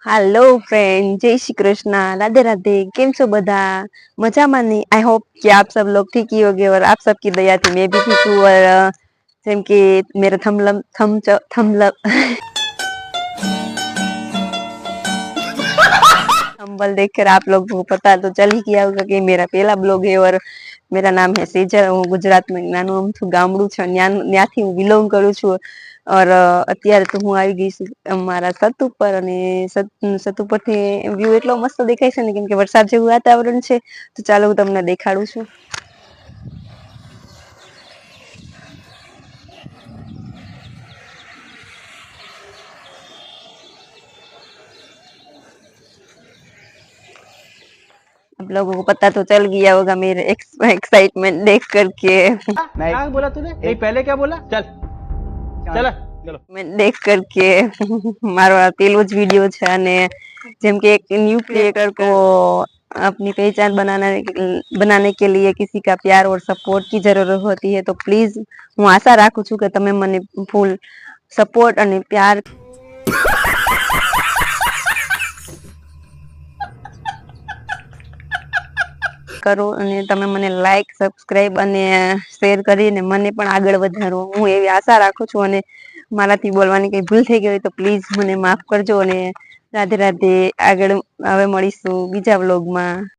Hello friend, जय श्री कृष्णा, राधे राधे। केम छो बधा? मजामा ने? आई होप कि आप सब लोग ठीक ही होंगे और आप सबकी दया से मैं भी ठीक हूँ। और जेम कि मेरा थंबल देखकर आप लोग को पता तो चल ही गया होगा कि मेरा पहला ब्लॉग है। और मेरा नाम है सेजल। હું ગુજરાતમાં નાનું અમથું ગામડું છે, ત્યાંથી હું બિલોંગ કરું છું। और અત્યારે તો હું આવી ગઈ છું અમારા સત ઉપર, અને સત ઉપરથી વ્યૂ એટલો મસ્ત દેખાય છે ને, કેમ કે વરસાદ જેવું વાતાવરણ છે। તો ચાલો હું તમને દેખાડું છું। आप लोगों को पता तो चल गया होगा मेरे एक्साइटमेंट देख करके। क्या बोला तूने? नहीं पहले क्या बोला? चल चल चलो मैं देख करके મારો આ પેલો જ વિડિયો છે। અને જેમ કે एक न्यू क्रिएटर को अपनी पहचान बनाने के लिए किसी का प्यार और सपोर्ट की जरूरत होती है। तो प्लीज હું આશા રાખું છું કે તમે મને ફૂલ સપોર્ટ અને પ્યાર કરો, અને તમે મને લાઈક, સબસ્ક્રાઇબ અને શેર કરીને મને પણ આગળ વધારો, હું એવી આશા રાખું છું। અને મારાથી બોલવાની કઈ ભૂલ થઈ ગઈ હોય તો પ્લીઝ મને માફ કરજો। અને રાધે રાધે। આગળ હવે મળીશું બીજા વ્લોગમાં।